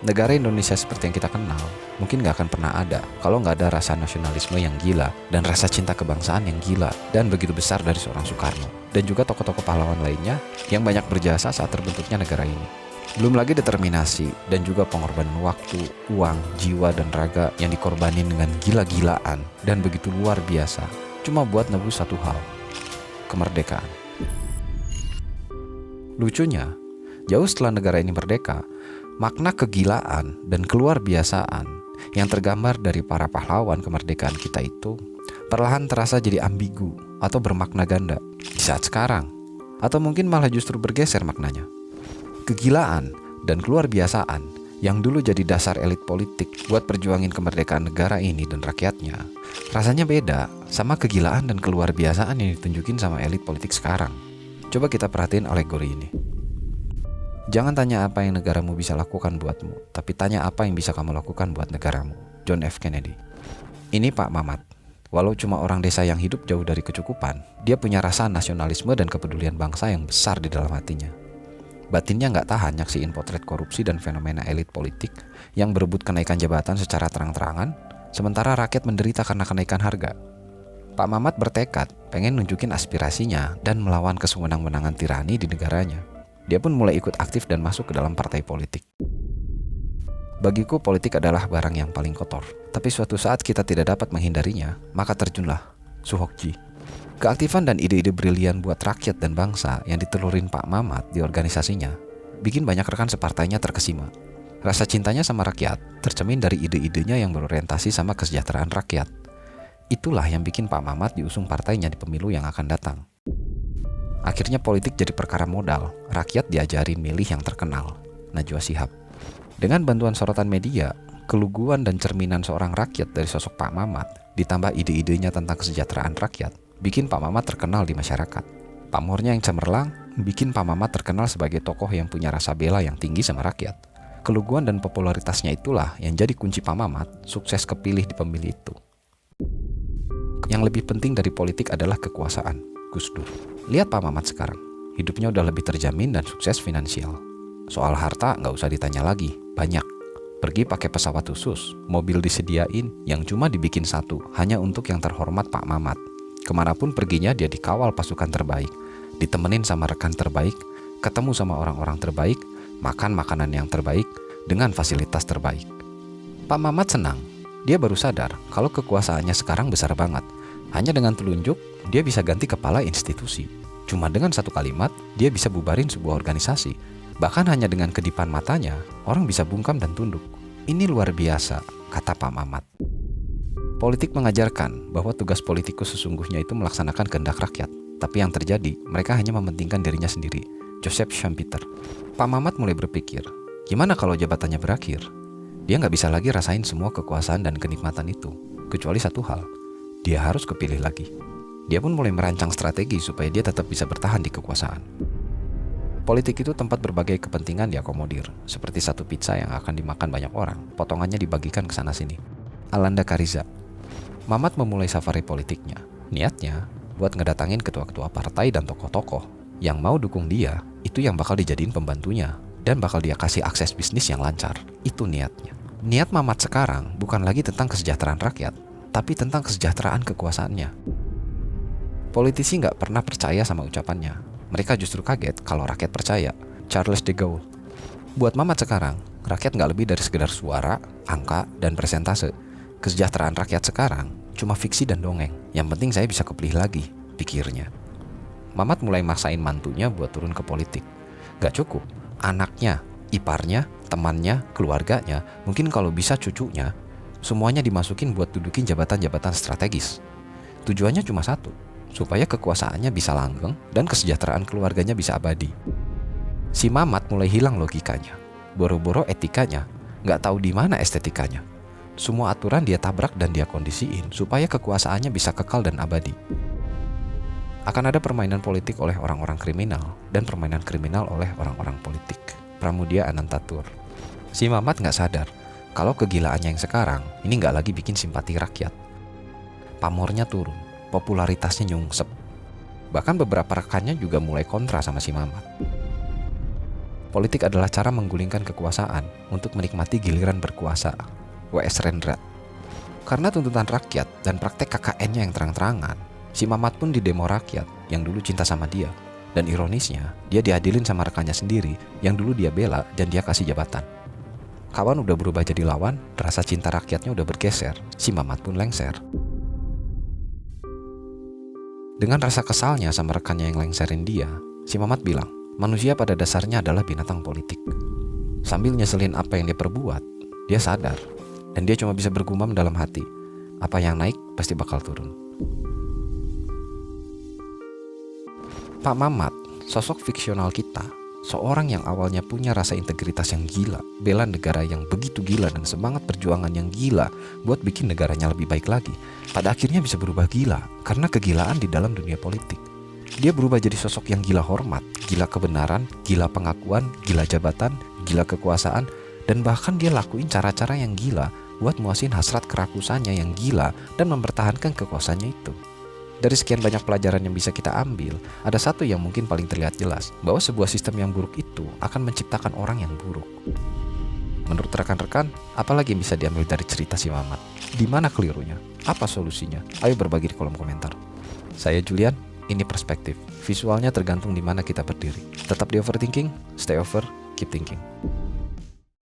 Negara Indonesia seperti yang kita kenal mungkin gak akan pernah ada kalau gak ada rasa nasionalisme yang gila dan rasa cinta kebangsaan yang gila dan begitu besar dari seorang Soekarno dan juga tokoh-tokoh pahlawan lainnya yang banyak berjasa saat terbentuknya negara ini. Belum lagi determinasi dan juga pengorbanan waktu, uang, jiwa, dan raga yang dikorbanin dengan gila-gilaan dan begitu luar biasa cuma buat nebus satu hal, kemerdekaan. Lucunya, jauh setelah negara ini merdeka, makna kegilaan dan keluar biasaan yang tergambar dari para pahlawan kemerdekaan kita itu perlahan terasa jadi ambigu atau bermakna ganda di saat sekarang, atau mungkin malah justru bergeser maknanya. Kegilaan dan keluar biasaan yang dulu jadi dasar elit politik buat perjuangin kemerdekaan negara ini dan rakyatnya, rasanya beda sama kegilaan dan keluar biasaan yang ditunjukin sama elit politik sekarang. Coba kita perhatiin alegori ini. Jangan tanya apa yang negaramu bisa lakukan buatmu, tapi tanya apa yang bisa kamu lakukan buat negaramu. John F. Kennedy. Ini Pak Mamat. Walau cuma orang desa yang hidup jauh dari kecukupan, dia punya rasa nasionalisme dan kepedulian bangsa yang besar di dalam hatinya. Batinnya nggak tahan nyaksiin potret korupsi dan fenomena elit politik yang berebut kenaikan jabatan secara terang-terangan, sementara rakyat menderita karena kenaikan harga. Pak Mamat bertekad pengen nunjukin aspirasinya dan melawan kesewenang-wenangan tirani di negaranya. Dia pun mulai ikut aktif dan masuk ke dalam partai politik. Bagiku politik adalah barang yang paling kotor, tapi suatu saat kita tidak dapat menghindarinya, maka terjunlah Suhokji. Keaktifan dan ide-ide brilian buat rakyat dan bangsa yang ditelurin Pak Mamat di organisasinya bikin banyak rekan separtainya terkesima. Rasa cintanya sama rakyat tercermin dari ide-idenya yang berorientasi sama kesejahteraan rakyat. Itulah yang bikin Pak Mamat diusung partainya di pemilu yang akan datang. Akhirnya politik jadi perkara modal, rakyat diajarin milih yang terkenal, Najwa Shihab. Dengan bantuan sorotan media, keluguan dan cerminan seorang rakyat dari sosok Pak Mamat, ditambah ide-idenya tentang kesejahteraan rakyat, bikin Pak Mamat terkenal di masyarakat. Pamornya yang cemerlang, bikin Pak Mamat terkenal sebagai tokoh yang punya rasa bela yang tinggi sama rakyat. Keluguan dan popularitasnya itulah yang jadi kunci Pak Mamat sukses kepilih di pemilih itu. Yang lebih penting dari politik adalah kekuasaan. Gus Dur. Lihat Pak Mamat sekarang, hidupnya udah lebih terjamin dan sukses finansial. Soal harta nggak usah ditanya lagi, banyak. Pergi pakai pesawat khusus, mobil disediain yang cuma dibikin satu, hanya untuk yang terhormat Pak Mamat. Kemanapun perginya dia dikawal pasukan terbaik, ditemenin sama rekan terbaik, ketemu sama orang-orang terbaik, makan makanan yang terbaik, dengan fasilitas terbaik. Pak Mamat senang, dia baru sadar kalau kekuasaannya sekarang besar banget. Hanya dengan telunjuk, dia bisa ganti kepala institusi. Cuma dengan satu kalimat, dia bisa bubarin sebuah organisasi. Bahkan hanya dengan kedipan matanya, orang bisa bungkam dan tunduk. Ini luar biasa, kata Pak Mamat. Politik mengajarkan bahwa tugas politikus sesungguhnya itu melaksanakan kehendak rakyat. Tapi yang terjadi, mereka hanya mementingkan dirinya sendiri. Joseph Schumpeter. Pak Mamat mulai berpikir, gimana kalau jabatannya berakhir? Dia nggak bisa lagi rasain semua kekuasaan dan kenikmatan itu. Kecuali satu hal, dia harus kepilih lagi. Dia pun mulai merancang strategi supaya dia tetap bisa bertahan di kekuasaan. Politik itu tempat berbagai kepentingan diakomodir, seperti satu pizza yang akan dimakan banyak orang, potongannya dibagikan ke sana-sini. Alanda Kariza. Mamat memulai safari politiknya. Niatnya buat ngedatangin ketua-ketua partai dan tokoh-tokoh yang mau dukung dia, itu yang bakal dijadiin pembantunya dan bakal dia kasih akses bisnis yang lancar. Itu niatnya. Niat Mamat sekarang bukan lagi tentang kesejahteraan rakyat, tapi tentang kesejahteraan kekuasaannya. Politisi nggak pernah percaya sama ucapannya. Mereka justru kaget kalau rakyat percaya. Charles de Gaulle. Buat Mamat sekarang, rakyat nggak lebih dari sekedar suara, angka, dan persentase. Kesejahteraan rakyat sekarang cuma fiksi dan dongeng. Yang penting saya bisa kepilih lagi, pikirnya. Mamat mulai maksain mantunya buat turun ke politik. Gak cukup, anaknya, iparnya, temannya, keluarganya, mungkin kalau bisa cucunya, semuanya dimasukin buat dudukin jabatan-jabatan strategis. Tujuannya cuma satu, supaya kekuasaannya bisa langgeng dan kesejahteraan keluarganya bisa abadi. Si Mamat mulai hilang logikanya, boro-boro etikanya, nggak tahu di mana estetikanya. Semua aturan dia tabrak dan dia kondisiin supaya kekuasaannya bisa kekal dan abadi. Akan ada permainan politik oleh orang-orang kriminal dan permainan kriminal oleh orang-orang politik. Pramudia Anantatur. Si Mamat nggak sadar kalau kegilaannya yang sekarang ini nggak lagi bikin simpati rakyat. Pamornya turun, popularitasnya nyungsep. Bahkan beberapa rekannya juga mulai kontra sama si Mamat. Politik adalah cara menggulingkan kekuasaan untuk menikmati giliran berkuasa. W.S. Rendra. Karena tuntutan rakyat dan praktek KKN-nya yang terang-terangan, si Mamat pun didemo rakyat yang dulu cinta sama dia. Dan ironisnya, dia diadilin sama rekannya sendiri yang dulu dia bela dan dia kasih jabatan. Kawan udah berubah jadi lawan, rasa cinta rakyatnya udah bergeser, si Mamat pun lengser. Dengan rasa kesalnya sama rekannya yang lengserin dia, si Mamat bilang, manusia pada dasarnya adalah binatang politik. Sambil nyeselin apa yang dia perbuat, dia sadar, dan dia cuma bisa bergumam dalam hati, apa yang naik pasti bakal turun. Pak Mamat, sosok fiksional kita, seorang yang awalnya punya rasa integritas yang gila, bela negara yang begitu gila dan semangat perjuangan yang gila buat bikin negaranya lebih baik lagi, pada akhirnya bisa berubah gila karena kegilaan di dalam dunia politik. Dia berubah jadi sosok yang gila hormat, gila kebenaran, gila pengakuan, gila jabatan, gila kekuasaan, dan bahkan dia lakuin cara-cara yang gila buat muasin hasrat kerakusannya yang gila dan mempertahankan kekuasaannya itu. Dari sekian banyak pelajaran yang bisa kita ambil, ada satu yang mungkin paling terlihat jelas, bahwa sebuah sistem yang buruk itu akan menciptakan orang yang buruk. Menurut rekan-rekan, apalagi yang bisa diambil dari cerita si Mamat? Di mana kelirunya? Apa solusinya? Ayo berbagi di kolom komentar. Saya Julian. Ini perspektif. Visualnya tergantung di mana kita berdiri. Tetap di overthinking, stay over, keep thinking.